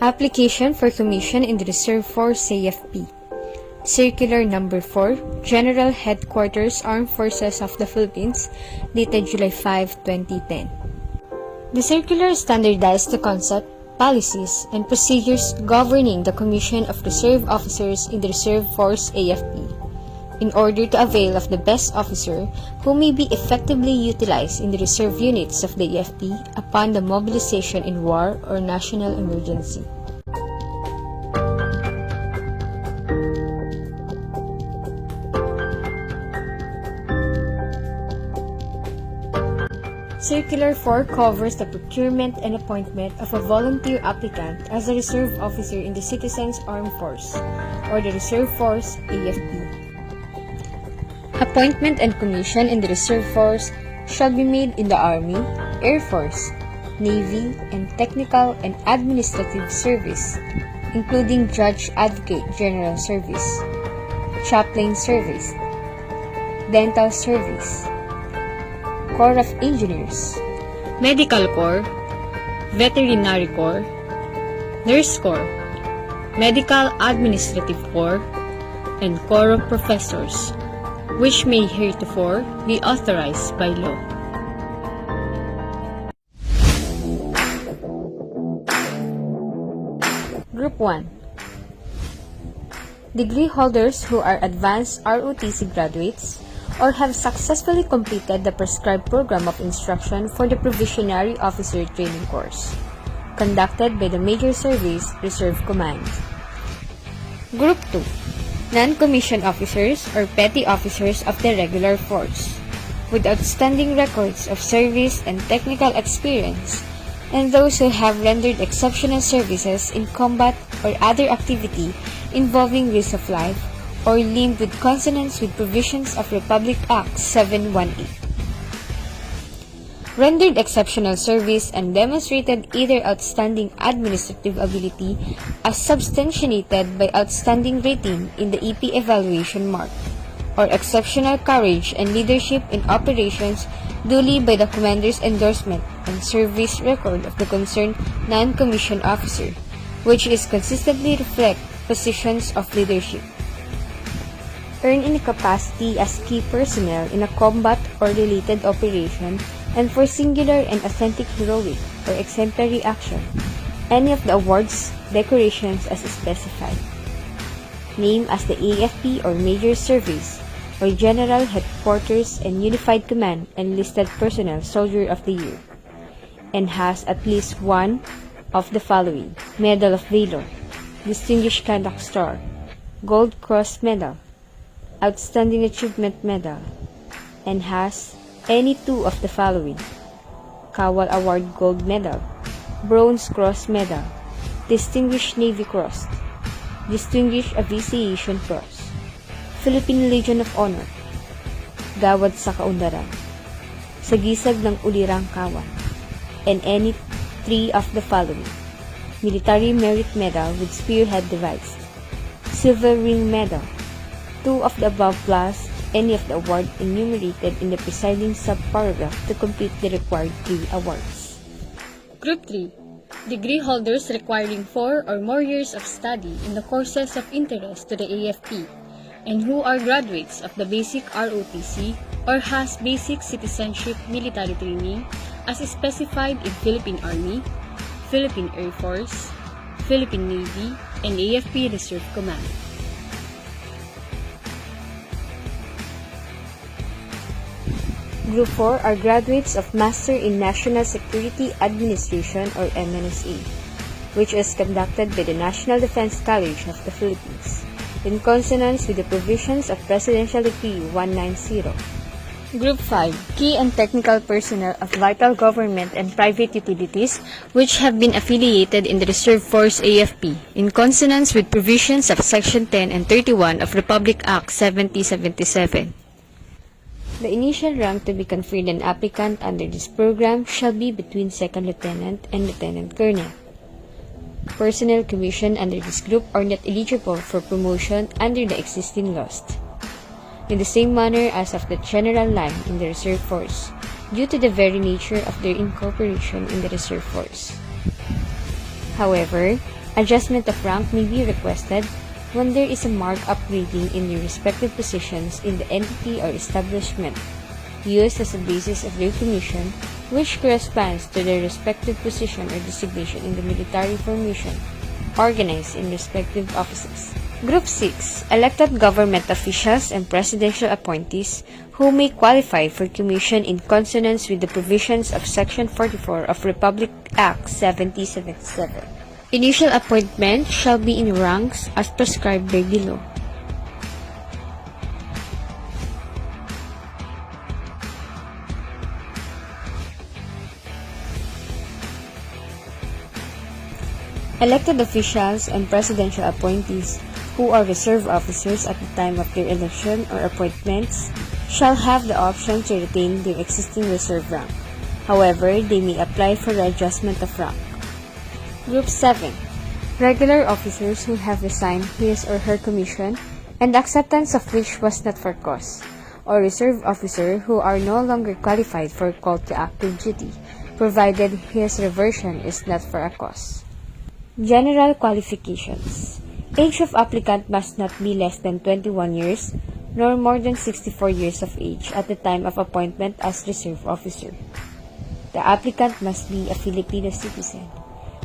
Application for commission in the Reserve Force AFP. Circular Number 4, General Headquarters Armed Forces of the Philippines, dated July 5, 2010. The circular standardized the concept, policies, and procedures governing the commission of reserve officers in the Reserve Force AFP, in order to avail of the best officer who may be effectively utilized in the reserve units of the AFP upon the mobilization in war or national emergency. Circular 4 covers the procurement and appointment of a volunteer applicant as a reserve officer in the Citizens Armed Force, or the Reserve Force AFP. Appointment and commission in the Reserve Force shall be made in the Army, Air Force, Navy, and Technical and Administrative Service, including Judge Advocate General Service, Chaplain Service, Dental Service, Corps of Engineers, Medical Corps, Veterinary Corps, Nurse Corps, Medical Administrative Corps, and Corps of Professors, which may heretofore be authorized by law. Group 1. Degree holders who are advanced ROTC graduates or have successfully completed the prescribed program of instruction for the Provisionary Officer Training Course, conducted by the Major Service Reserve Command. Group 2. Non-commissioned officers or petty officers of the regular force, with outstanding records of service and technical experience, and those who have rendered exceptional services in combat or other activity involving risk of life, or limb with consonance with provisions of Republic Act 718. Rendered exceptional service and demonstrated either outstanding administrative ability as substantiated by outstanding rating in the EP evaluation mark, or exceptional courage and leadership in operations duly by the commander's endorsement and service record of the concerned non-commissioned officer, which is consistently reflect positions of leadership. Earn in capacity as key personnel in a combat or related operation and for singular and authentic heroic or exemplary action, any of the awards, decorations as specified. Name as the AFP or Major Service or General Headquarters and Unified Command Enlisted Personnel Soldier of the Year, and has at least one of the following: Medal of Valor, Distinguished Conduct Star, Gold Cross Medal, Outstanding Achievement Medal, and has any two of the following: Kawal Award Gold Medal, Bronze Cross Medal, Distinguished Navy Cross, Distinguished Aviation Cross, Philippine Legion of Honor, Gawad sa Kaundaran, Sagisag ng Ulirang Kawan, and any three of the following: Military Merit Medal with Spearhead Device, Silver Ring Medal, two of the above plus any of the award enumerated in the preceding subparagraph to complete the required 3 awards. Group 3. Degree holders requiring 4 or more years of study in the courses of interest to the AFP, and who are graduates of the basic ROTC or has basic citizenship military training as specified in Philippine Army, Philippine Air Force, Philippine Navy, and AFP Reserve Command. Group 4 are graduates of Master in National Security Administration or MNSA, which is conducted by the National Defense College of the Philippines, in consonance with the provisions of Presidential Decree 190. Group 5, Key and Technical Personnel of Vital Government and Private Utilities which have been affiliated in the Reserve Force AFP, in consonance with provisions of Section 10 and 31 of Republic Act 7077. The initial rank to be conferred an applicant under this program shall be between Second Lieutenant and Lieutenant Colonel. Personnel commissioned under this group are not eligible for promotion under the existing laws, in the same manner as of the general line in the Reserve Force, due to the very nature of their incorporation in the Reserve Force. However, Adjustment of rank may be requested when there is a marked upgrading in their respective positions in the entity or establishment, used as a basis of their commission, which corresponds to their respective position or designation in the military formation, organized in respective offices. Group 6. Elected government officials and presidential appointees who may qualify for commission in consonance with the provisions of Section 44 of Republic Act 7077. Initial appointment shall be in ranks as prescribed by below. Elected officials and presidential appointees who are reserve officers at the time of their election or appointments shall have the option to retain their existing reserve rank. However, they may apply for adjustment of rank. Group 7. Regular officers who have resigned his or her commission and acceptance of which was not for cause, or reserve officer who are no longer qualified for call to active duty, provided his reversion is not for a cause. General qualifications. Age of applicant must not be less than 21 years, nor more than 64 years of age at the time of appointment as reserve officer. The applicant must be a Filipino citizen,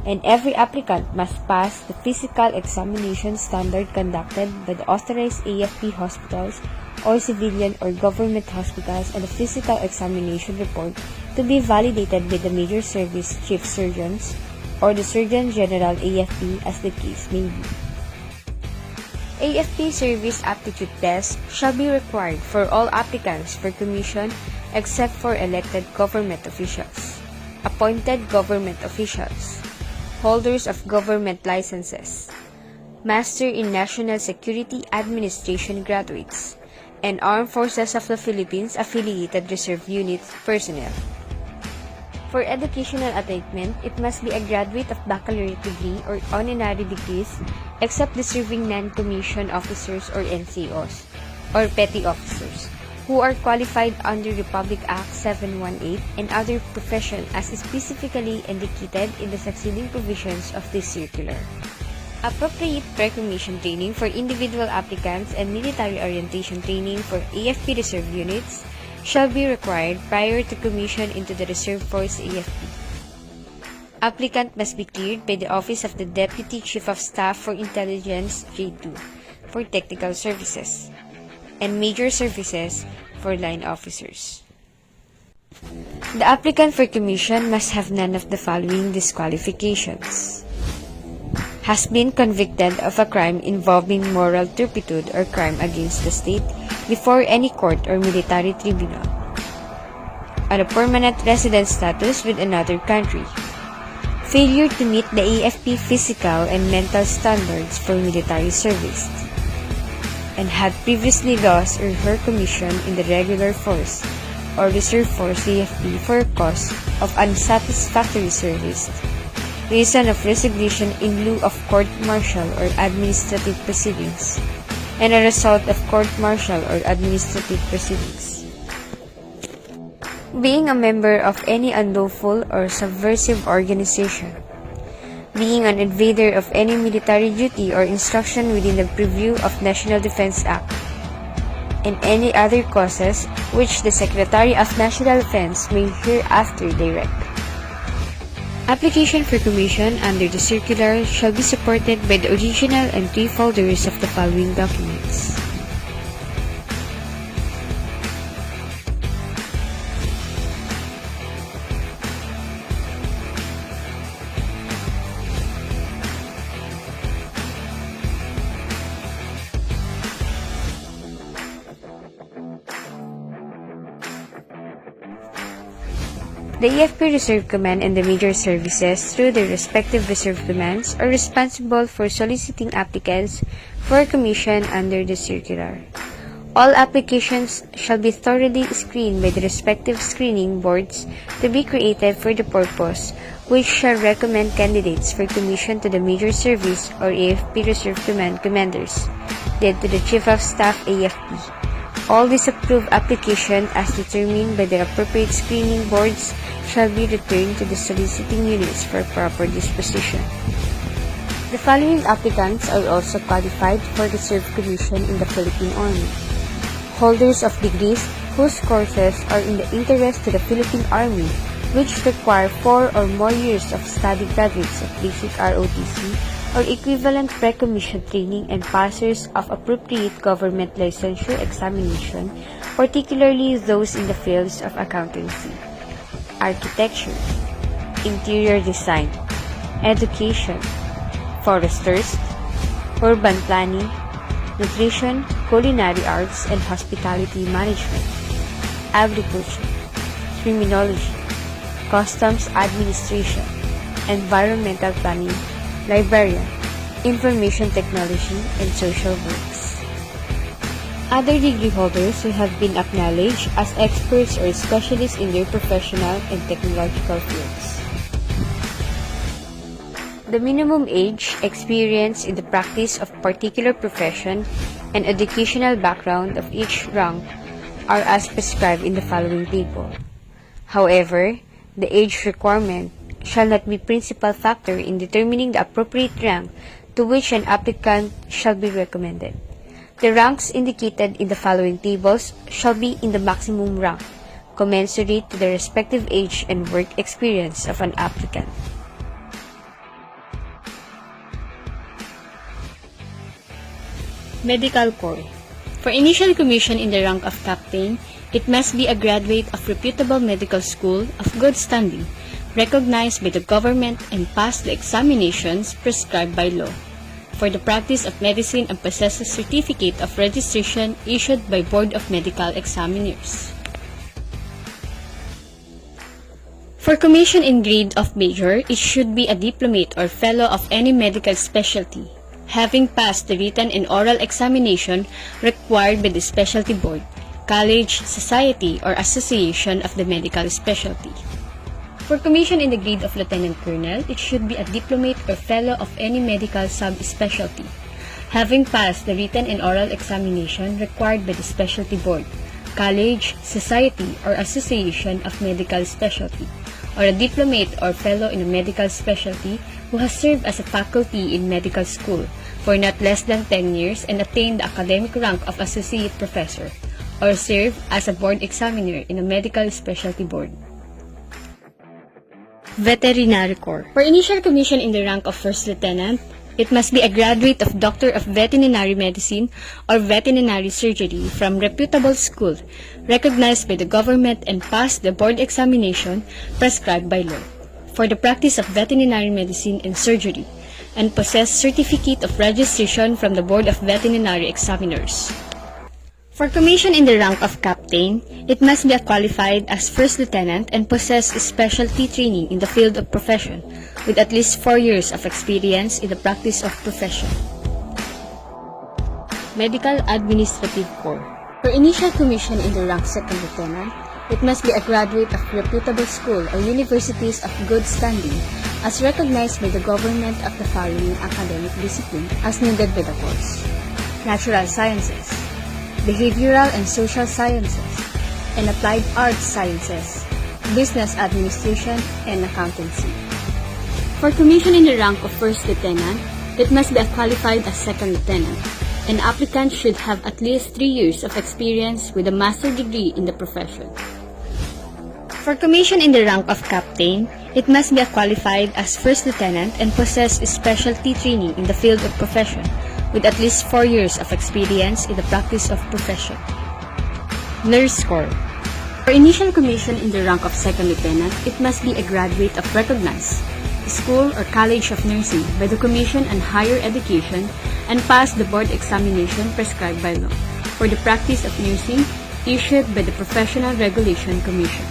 and every applicant must pass the physical examination standard conducted by the authorized AFP hospitals or civilian or government hospitals, and a physical examination report to be validated by the major service chief surgeons or the Surgeon General AFP as the case may be. AFP service aptitude test shall be required for all applicants for commission except for elected government officials, appointed government officials, holders of government licenses, Master in National Security Administration graduates, and Armed Forces of the Philippines affiliated reserve unit personnel. For educational attainment, it must be a graduate of baccalaureate degree or honorary degrees, except the serving non-commissioned officers or NCOs, or petty officers, who are qualified under Republic Act 718 and other profession as specifically indicated in the succeeding provisions of this circular. Appropriate pre-commission training for individual applicants and military orientation training for AFP reserve units shall be required prior to commission into the Reserve Force AFP. Applicant must be cleared by the Office of the Deputy Chief of Staff for Intelligence J2 for technical services, and major services for line officers. The applicant for commission must have none of the following disqualifications: has been convicted of a crime involving moral turpitude or crime against the state before any court or military tribunal, on a permanent resident status with another country, failure to meet the AFP physical and mental standards for military service, and had previously lost or her commission in the regular force or reserve force AFP for a cause of unsatisfactory service, reason of resignation in lieu of court-martial or administrative proceedings, and a result of court-martial or administrative proceedings. Being a member of any unlawful or subversive organization. Being an invader of any military duty or instruction within the purview of National Defense Act, and any other causes which the Secretary of National Defense may hereafter direct. Application for commission under the circular shall be supported by the original and 3 folders of the following documents. The AFP Reserve Command and the major services, through their respective reserve commands, are responsible for soliciting applicants for commission under the circular. All applications shall be thoroughly screened by the respective screening boards to be created for the purpose, which shall recommend candidates for commission to the major service or AFP Reserve Command commanders, then to the Chief of Staff AFP. All disapproved applications as determined by the appropriate screening boards shall be returned to the soliciting units for proper disposition. The following applicants are also qualified for the reserve commission in the Philippine Army. Holders of degrees whose courses are in the interest to the Philippine Army, which require 4 or more years of study, graduates of basic ROTC or equivalent pre-commission training, and passers of appropriate government licensure examination, particularly those in the fields of accountancy, architecture, interior design, education, foresters, urban planning, nutrition, culinary arts and hospitality management, agriculture, criminology, customs administration, environmental planning, librarian, information technology, and social works. Other degree holders who have been acknowledged as experts or specialists in their professional and technological fields. The minimum age, experience in the practice of particular profession, and educational background of each rank are as prescribed in the following table. However, the age requirement shall not be principal factor in determining the appropriate rank to which an applicant shall be recommended. The ranks indicated in the following tables shall be in the maximum rank, commensurate to the respective age and work experience of an applicant. Medical Corps. For initial commission in the rank of captain, it must be a graduate of reputable medical school of good standing, recognized by the government and pass the examinations prescribed by law. For the practice of medicine and possess a certificate of registration issued by Board of Medical Examiners. For commission in grade of major, it should be a diplomate or fellow of any medical specialty, having passed the written and oral examination required by the specialty board, college, society, or association of the medical specialty. For commission in the grade of lieutenant colonel, it should be a diplomate or fellow of any medical subspecialty, having passed the written and oral examination required by the specialty board, college, society, or association of medical specialty, or a diplomate or fellow in a medical specialty who has served as a faculty in medical school for not less than 10 years and attained the academic rank of associate professor, or served as a board examiner in a medical specialty board. Veterinary Corps. For initial commission in the rank of first lieutenant, it must be a graduate of Doctor of Veterinary Medicine or Veterinary Surgery from reputable school, recognized by the government and passed the board examination prescribed by law, for the practice of veterinary medicine and surgery, and possess certificate of registration from the Board of Veterinary Examiners. For commission in the rank of captain, it must be qualified as first lieutenant and possess specialty training in the field of profession, with at least 4 years of experience in the practice of profession. Medical Administrative Corps. For initial commission in the rank second lieutenant, it must be a graduate of reputable school or universities of good standing, as recognized by the government of the following academic discipline as needed by the course: natural sciences, behavioral and social sciences, and applied arts sciences, business administration, and accountancy. For commission in the rank of first lieutenant, it must be qualified as second lieutenant. An applicant should have at least 3 years of experience with a master's degree in the profession. For commission in the rank of captain, it must be qualified as first lieutenant and possess specialty training in the field of profession, with at least 4 years of experience in the practice of profession. Nurse Corps. For initial commission in the rank of second lieutenant, it must be a graduate of recognized school or college of nursing by the Commission on Higher Education and pass the board examination prescribed by law, for the practice of nursing issued by the Professional Regulation Commission.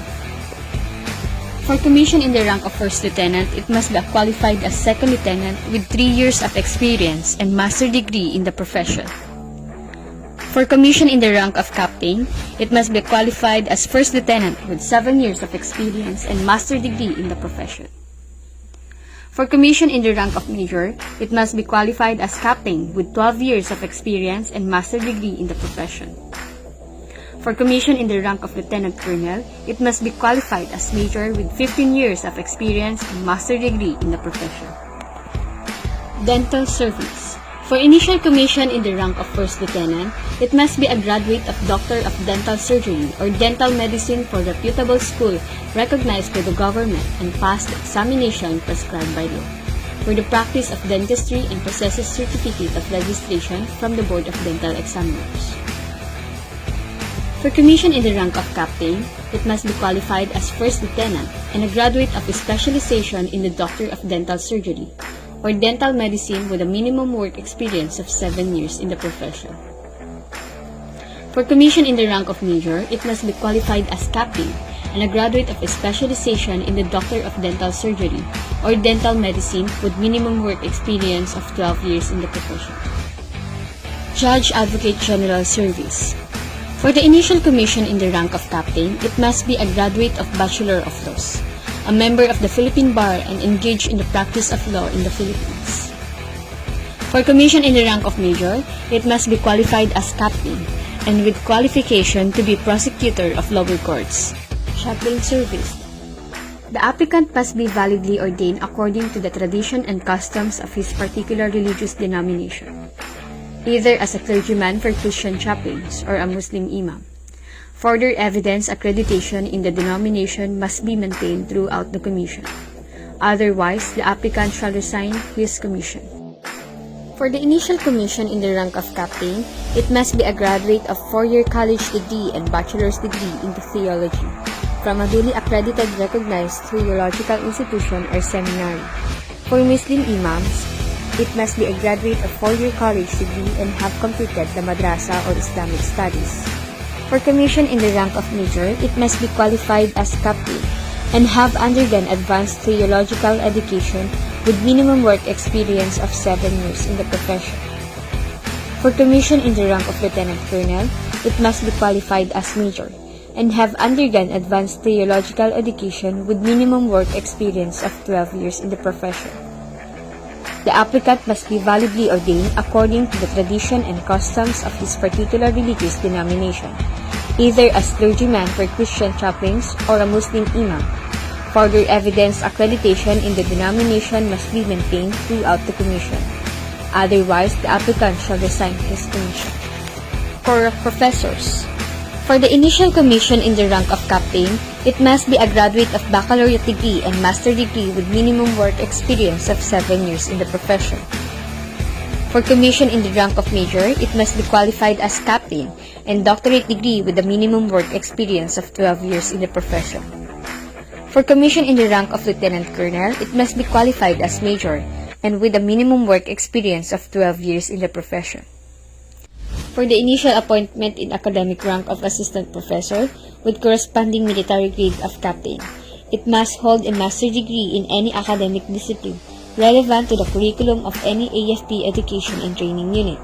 For commission in the rank of first lieutenant, it must be qualified as second lieutenant with 3 years of experience and master's degree in the profession. For commission in the rank of captain, it must be qualified as first lieutenant with 7 years of experience and master's degree in the profession. For commission in the rank of major, it must be qualified as captain with 12 years of experience and master's degree in the profession. For commission in the rank of lieutenant colonel, it must be qualified as major with 15 years of experience and master's degree in the profession. Dental Service. For initial commission in the rank of First Lieutenant, it must be a graduate of Doctor of Dental Surgery or Dental Medicine for reputable school recognized by the government and passed examination prescribed by law. For the practice of dentistry and possesses certificate of registration from the Board of Dental Examiners. For commission in the rank of Captain, it must be qualified as First Lieutenant and a graduate of a specialization in the Doctor of Dental Surgery or Dental Medicine with a minimum work experience of 7 years in the profession. For commission in the rank of Major, it must be qualified as Captain and a graduate of a specialization in the Doctor of Dental Surgery or Dental Medicine with minimum work experience of 12 years in the profession. Judge Advocate General Service. For the initial commission in the rank of Captain, it must be a graduate of Bachelor of Laws, a member of the Philippine Bar and engaged in the practice of law in the Philippines. For commission in the rank of Major, it must be qualified as Captain and with qualification to be prosecutor of lower courts. Chaplain Service. The applicant must be validly ordained according to the tradition and customs of his particular religious denomination, either as a clergyman for Christian chaplains or a Muslim imam. Further evidence accreditation in the denomination must be maintained throughout the commission. Otherwise, the applicant shall resign his commission. For the initial commission in the rank of Captain, it must be a graduate of 4-year college degree and bachelor's degree into theology from a duly accredited recognized theological institution or seminary. For Muslim imams, it must be a graduate of 4-year college degree and have completed the madrasa or Islamic studies. For commission in the rank of Major, it must be qualified as Captain and have undergone advanced theological education with minimum work experience of 7 years in the profession. For commission in the rank of Lieutenant Colonel, it must be qualified as Major and have undergone advanced theological education with minimum work experience of 12 years in the profession. The applicant must be validly ordained according to the tradition and customs of his particular religious denomination, either as clergyman for Christian chaplains or a Muslim imam. Further evidence accreditation in the denomination must be maintained throughout the commission. Otherwise, the applicant shall resign his commission. Corps of Professors. For the initial commission in the rank of Captain, it must be a graduate of baccalaureate degree and master degree with minimum work experience of 7 years in the profession. For commission in the rank of Major, it must be qualified as Captain and doctorate degree with a minimum work experience of 12 years in the profession. For commission in the rank of Lieutenant Colonel, it must be qualified as Major and with a minimum work experience of 12 years in the profession. For the initial appointment in academic rank of Assistant Professor with corresponding military grade of Captain, it must hold a master degree in any academic discipline relevant to the curriculum of any AFP education and training unit.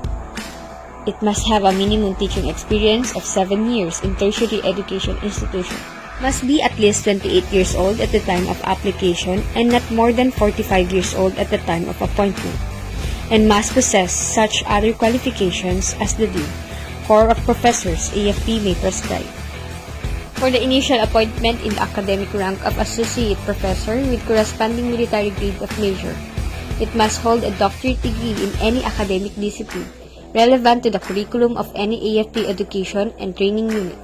It must have a minimum teaching experience of 7 years in tertiary education institution. Must be at least 28 years old at the time of application and not more than 45 years old at the time of appointment, and must possess such other qualifications as the Dean, Corps of Professors, AFP may prescribe. For the initial appointment in the academic rank of Associate Professor with corresponding military grade of Major, it must hold a doctorate degree in any academic discipline relevant to the curriculum of any AFP education and training unit.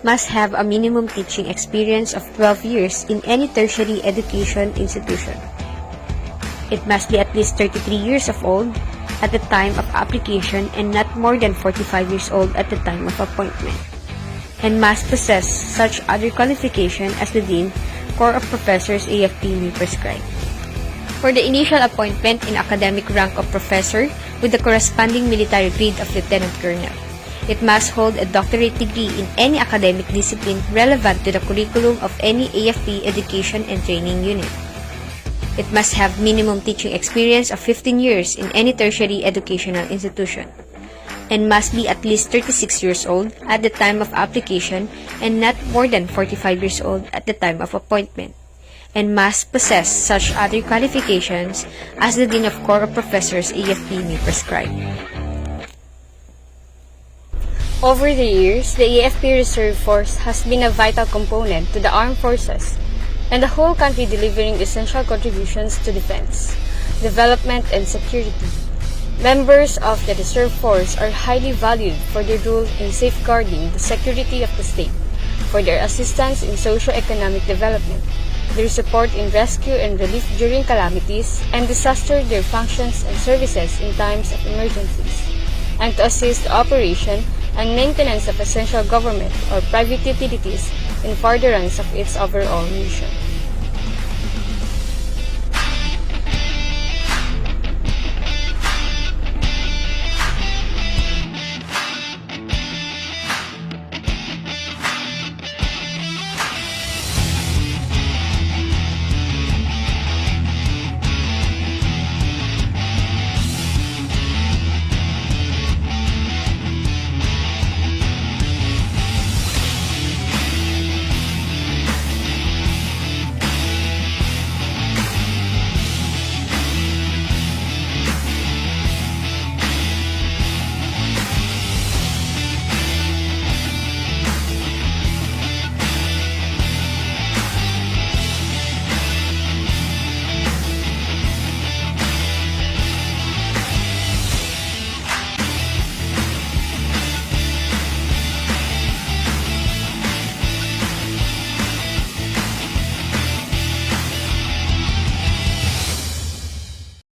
Must have a minimum teaching experience of 12 years in any tertiary education institution. It must be at least 33 years of old at the time of application and not more than 45 years old at the time of appointment, and must possess such other qualification as the Dean, Corps of Professors, AFP may prescribe. For the initial appointment in academic rank of Professor with the corresponding military grade of Lieutenant Colonel, it must hold a doctorate degree in any academic discipline relevant to the curriculum of any AFP education and training unit. It must have minimum teaching experience of 15 years in any tertiary educational institution, and must be at least 36 years old at the time of application and not more than 45 years old at the time of appointment, and must possess such other qualifications as the Dean of Corps of Professors, AFP may prescribe. Over the years, the AFP Reserve Force has been a vital component to the armed forces and the whole country, delivering essential contributions to defense. development, and security. Members of the Reserve Force are highly valued for their role in safeguarding the security of the state, for their assistance in socio-economic development, their support in rescue and relief during calamities, and disaster their functions and services in times of emergencies, and to assist the operation and maintenance of essential government or private utilities in furtherance of its overall mission.